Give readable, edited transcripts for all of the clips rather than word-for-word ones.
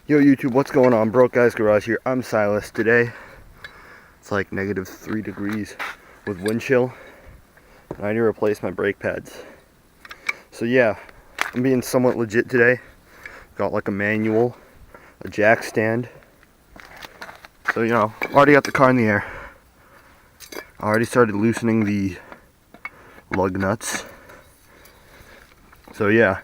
Yo YouTube, what's going on? Broke Guys Garage here. I'm Silas. Today it's like -3 degrees with wind chill, and I need to replace my brake pads. So yeah, I'm being somewhat legit today. Got like a manual, a jack stand. So you know, already got the car in the air. I already started loosening the lug nuts. So yeah,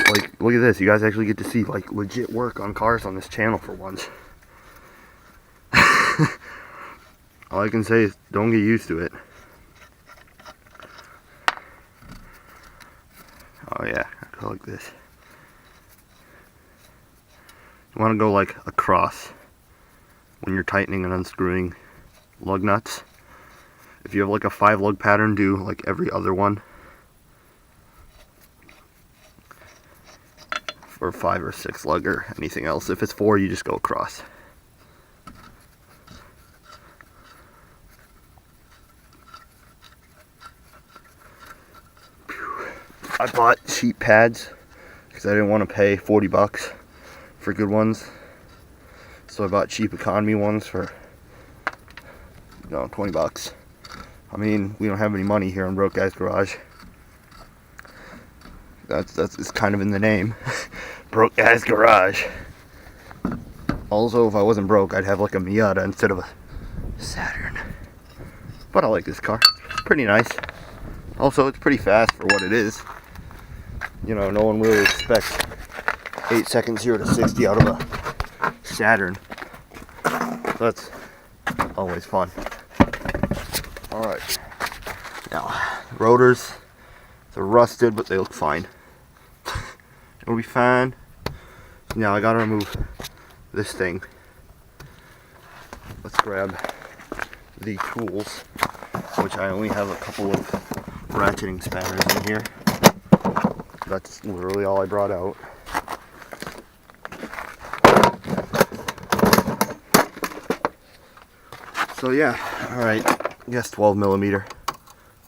like look at this. You guys actually get to see like legit work on cars on this channel for once. All I can say is don't get used to it. Oh yeah, I go like this. You want to go like across when you're tightening and unscrewing lug nuts. If you have like a 5 lug pattern, do like every other one. Or 5 or 6 lug or anything else. If it's 4, you just go across. I bought cheap pads because I didn't want to pay 40 bucks for good ones. So I bought cheap economy ones for 20 bucks. I mean, we don't have any money here on Broke Guys Garage. That's it's kind of in the name. Broke Guys Garage. Also, if I wasn't broke, I'd have like a Miata instead of a Saturn. But I like this car. It's pretty nice. Also, it's pretty fast for what it is. You know, no one really expects 8 seconds 0 to 60 out of a Saturn. That's always fun. Alright. Now, rotors, they're rusted, but they look fine. It'll be fine. Now, I gotta remove this thing. Let's grab the tools, which I only have a couple of ratcheting spanners in here. That's literally all I brought out. So yeah, alright, I guess 12 millimeter.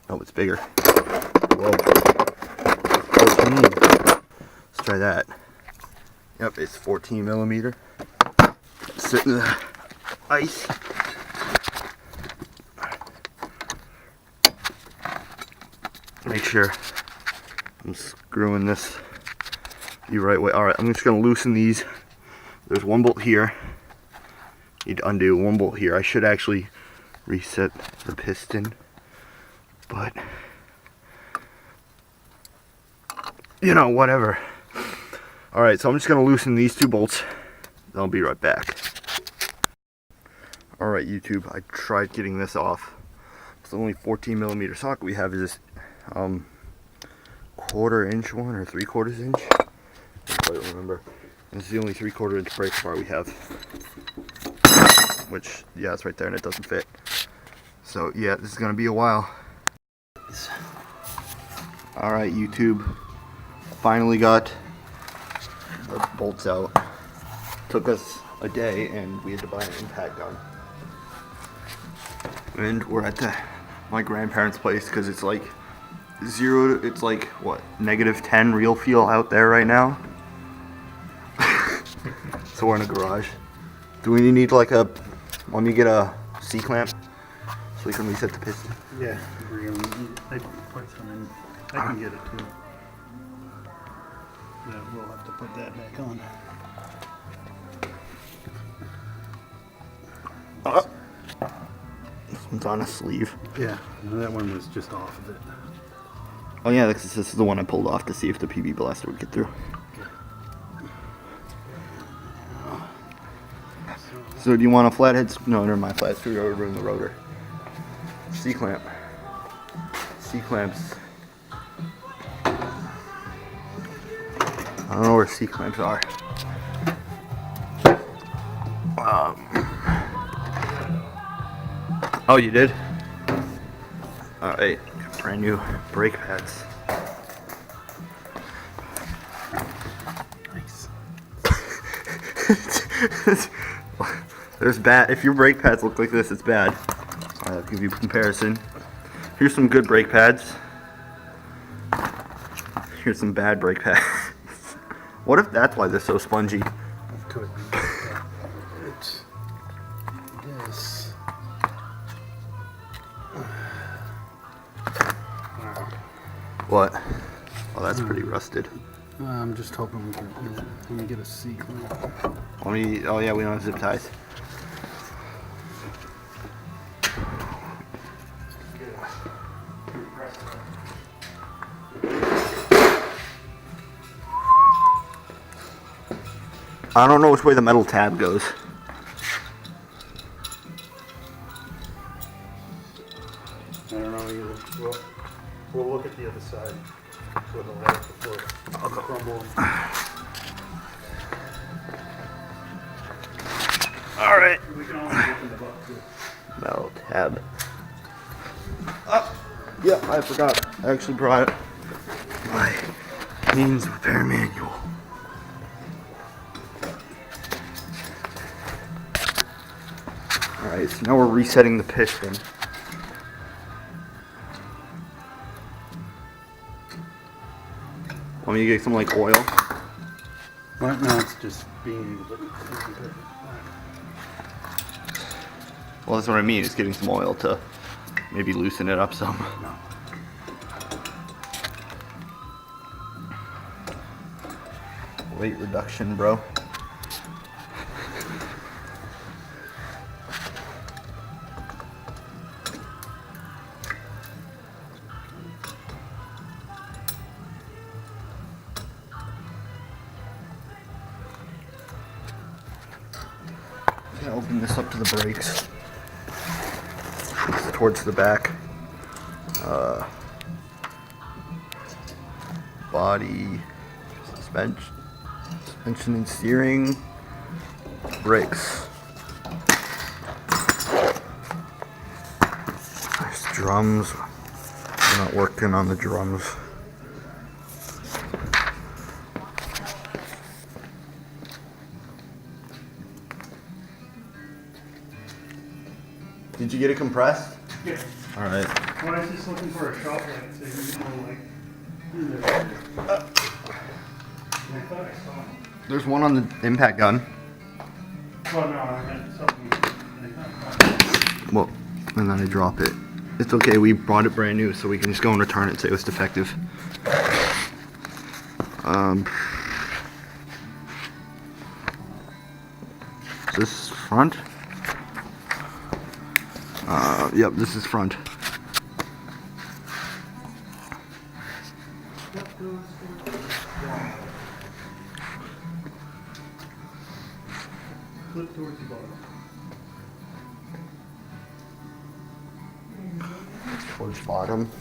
No, it's bigger. Whoa. 14. Let's try that. Yep, it's 14 millimeter. Sit in the ice. Make sure I'm screwing this the right way. Alright, I'm just going to loosen these. There's one bolt here. Need to undo one bolt here. I should actually reset the piston, but you know, whatever. Alright, so I'm just going to loosen these 2 bolts. Then I'll be right back. Alright, YouTube, I tried getting this off. It's the only 14 millimeter socket we have is this 1/4 inch one or 3/4 inch. I don't remember. This is the only 3/4 inch brake bar we have. Which, yeah, it's right there and it doesn't fit. So, yeah, this is going to be a while. Alright, YouTube. Finally got the bolts out. Took us a day and we had to buy an impact gun. And we're at my grandparents' place because it's like it's like, what, -10 real feel out there right now. So we're in a garage. Do we need like let me get a C-clamp so we can reset the piston? Yeah, we're gonna put some in. I can get it too. Yeah, we'll have to put that back on. This one's on a sleeve. Yeah, no, that one was just off of it. Oh yeah, this is the one I pulled off to see if the PB blaster would get through. So do you want a flathead? No, never mind. Flat screwdriver in the rotor. C-clamp. C-clamps. I don't know where C-clamps are. Oh, you did? Alright, brand new brake pads. Nice. There's bad. If your brake pads look like this, it's bad. I'll give you a comparison. Here's some good brake pads. Here's some bad brake pads. What if that's why they're so spongy? to it. It's this. What? Oh, that's pretty rusted. I'm just hoping we can. Let me get a seat. Oh yeah, we don't have zip ties. I don't know which way the metal tab goes. I don't know either. We'll look at the other side with the light before it's crumbling. All right. We can always open the book too. Metal tab. Oh, yeah, I forgot. I actually brought my Haynes repair manual. All right, so now we're resetting the piston. Want me to get some like oil? Right now it's just being. Well, that's what I mean. It's getting some oil to maybe loosen it up some. Weight reduction, bro. I'm gonna open this up to the brakes. Towards the back. Body, suspension and steering, brakes. There's drums. We're not working on the drums. Did you get it compressed? Yeah. All right. Well, I was just looking for a shot light so you know, like, in there. I thought I saw him. There's one on the impact gun. Well, no, I meant something. I thought. Well, and then I drop it. It's okay, we bought it brand new, so we can just go and return it and say it was defective. Is this front? Yep, this is front. Flip towards the bottom. Towards bottom.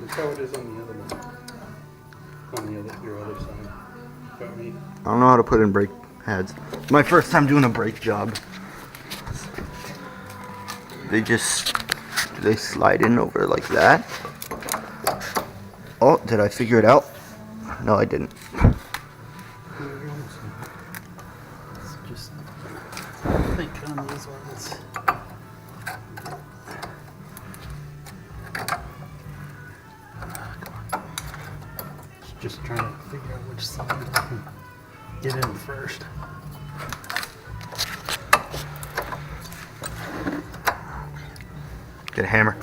That's how it is on the other one. On the other, your other side. Got me. I don't know how to put in brake pads. It's my first time doing a brake job. They just, do they slide in over like that? Oh, did I figure it out? No, I didn't. It's just think on these ones. Just trying to figure out which side I can get in first. Get a hammer.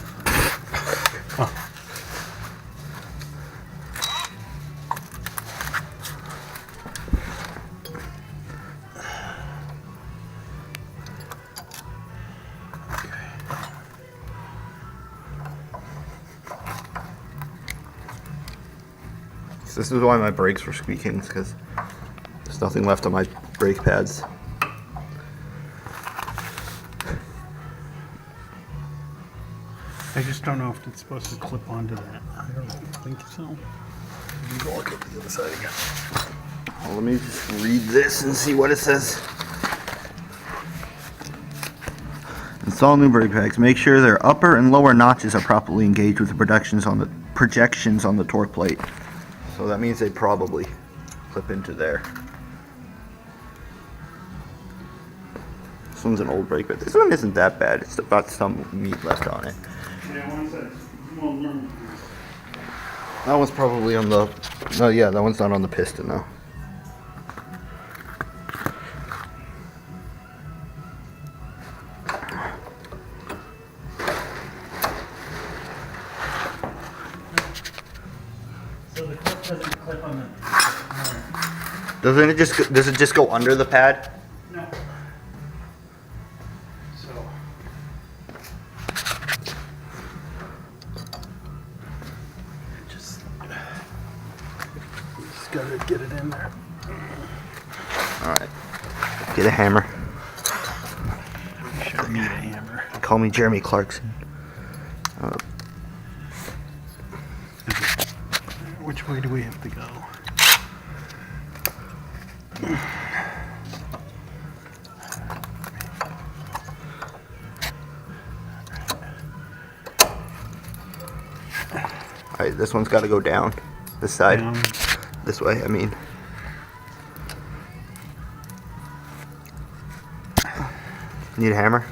So this is why my brakes were squeaking, because there's nothing left on my brake pads. I just don't know if it's supposed to clip onto that. I don't think so. Go look at the other side again. Well, let me just read this and see what it says. Install new brake pads. Make sure their upper and lower notches are properly engaged with the projections on the torque plate. So that means they probably clip into there. This one's an old brake pad. This one isn't that bad. It's got some meat left on it. Yeah, one says, well, no. That one's probably on the... No, yeah, that one's not on the piston though. So the clip doesn't clip on the... Does it just go under the pad? No. So... Just gotta get it in there. Alright. Get a hammer. Should need a hammer. Call me Jeremy Clarkson. Which way do we have to go? Alright, this one's got to go down. This side. Down. This way, I mean. Need a hammer?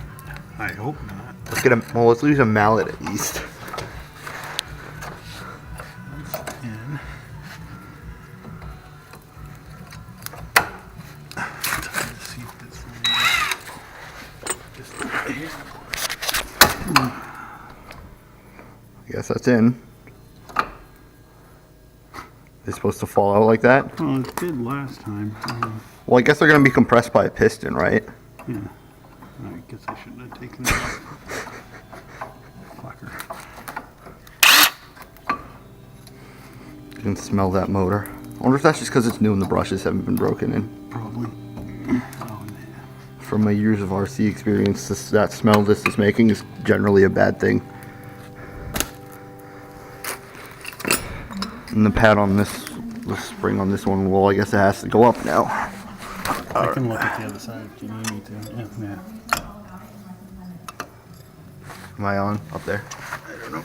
I hope not. Let's get a... Well, let's use a mallet at least. In. Trying to see if this one. I guess that's in. They're supposed to fall out like that? Well, it did last time. Well, I guess they're going to be compressed by a piston, right? Yeah. I guess I shouldn't have taken it out. Fucker. You can smell that motor. I wonder if that's just because it's new and the brushes haven't been broken in. Probably. Oh, man. From my years of RC experience, that smell this is making is generally a bad thing. And the pad on the spring on this one, well, I guess it has to go up now. I can look at the other side if you need me to. Yeah. Am I on up there? I don't know.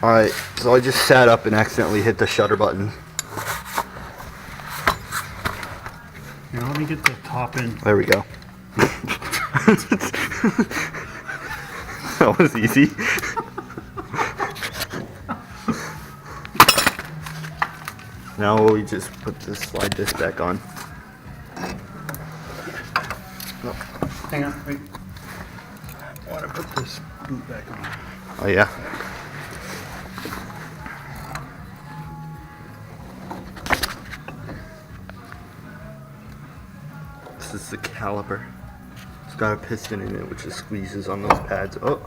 Alright, so I just sat up and accidentally hit the shutter button. Here, let me get the top in. There we go. That was easy. Now we just put this, slide this back on. No. Hang on, wait. I want to put this boot back on. Oh yeah. This is the caliper. It's got a piston in it which just squeezes on those pads. Oh.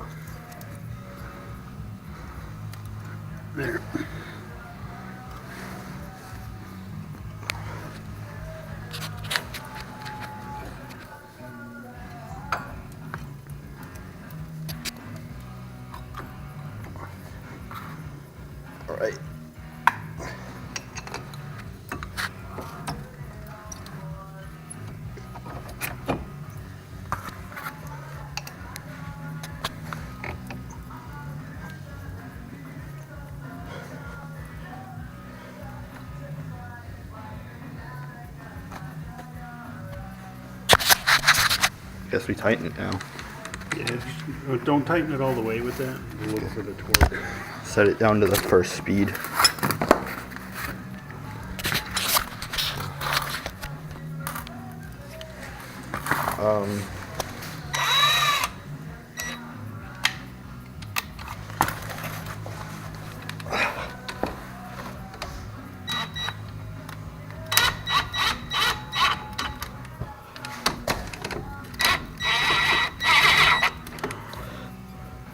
There. All right. Guess we tighten it now. Yeah, don't tighten it all the way with that. A little bit of torque. Set it down to the first speed.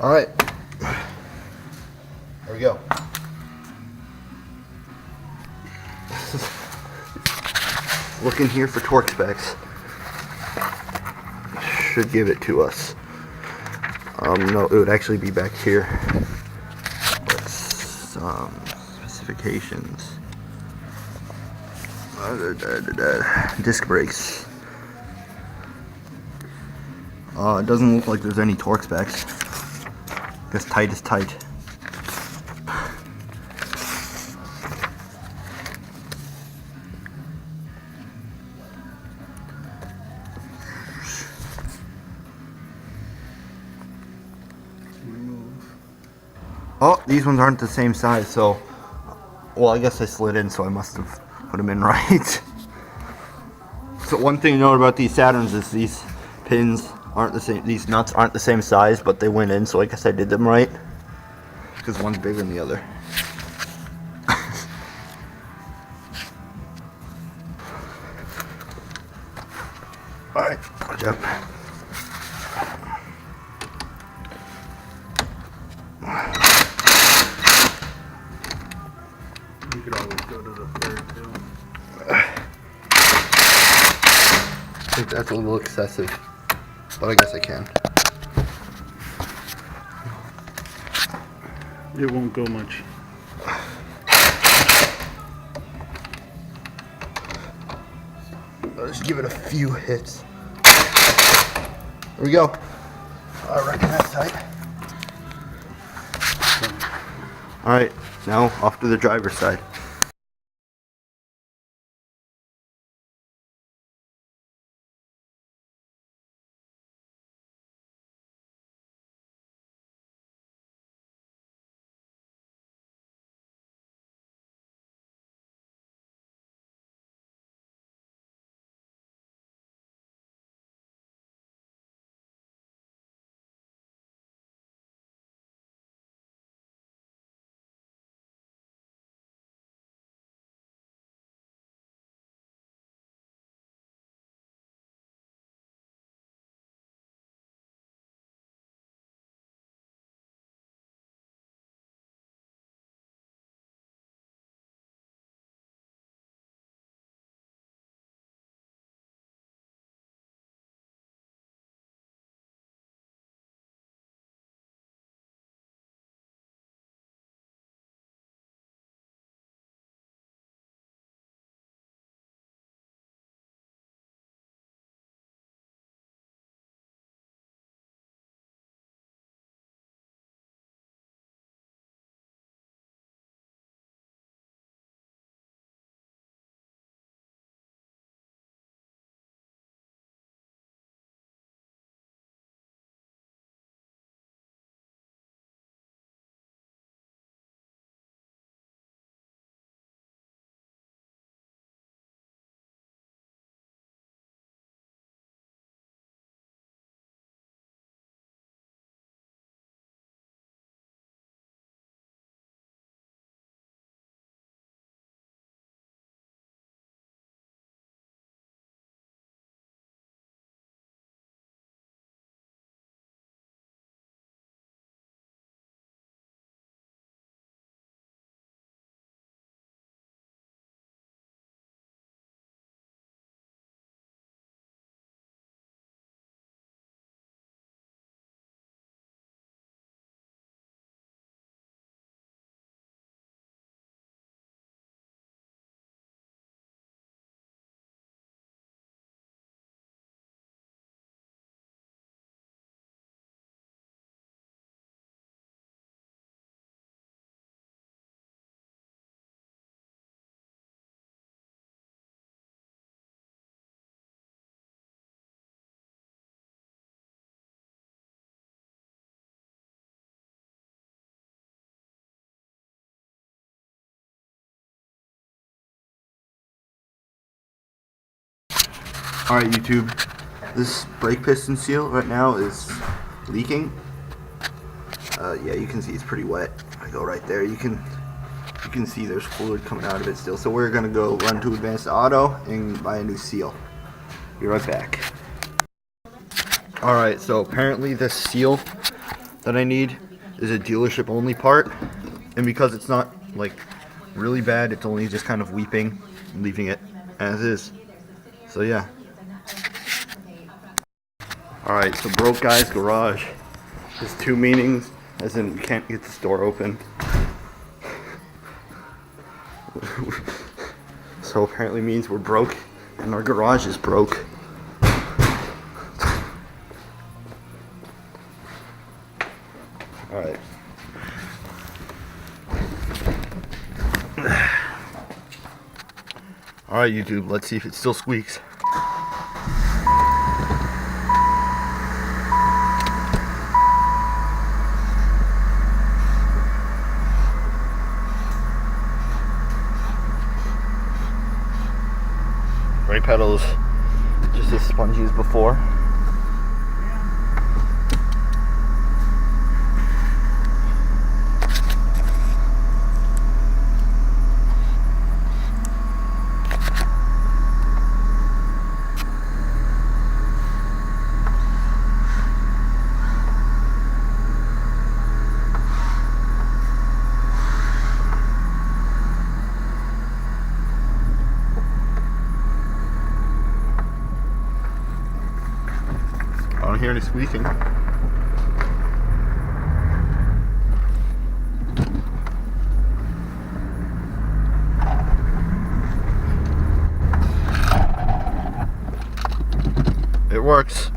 All right, there we go. Looking here for torque specs. Should give it to us. No, it would actually be back here. Specifications. Disc brakes. It doesn't look like there's any torque specs. Guess tight is tight. Oh, these ones aren't the same size, so... Well, I guess I slid in, so I must have put them in right. So one thing to note about these Saturns is these pins aren't the same, these nuts aren't the same size, but they went in, so I guess I did them right. Because one's bigger than the other. Alright, watch out. You could always go to the third too. I think that's a little excessive, but I guess I can. It won't go much. I'll just give it a few hits. There we go. I reckon that's tight. Alright, now off to the driver's side. Alright YouTube, this brake piston seal right now is leaking. Yeah, you can see it's pretty wet. I go right there, you can see there's fluid coming out of it still. So we're gonna go run to Advanced Auto and buy a new seal. Be right back. Alright, so apparently this seal that I need is a dealership only part, and because it's not like really bad, it's only just kind of weeping, I'm leaving it as is. So yeah. Alright, so broke guy's garage. There's two meanings, as in we can't get this door open. So apparently means we're broke and our garage is broke. Alright. Alright YouTube, let's see if it still squeaks. brake pedals just as spongy as before. I don't hear any squeaking. It works.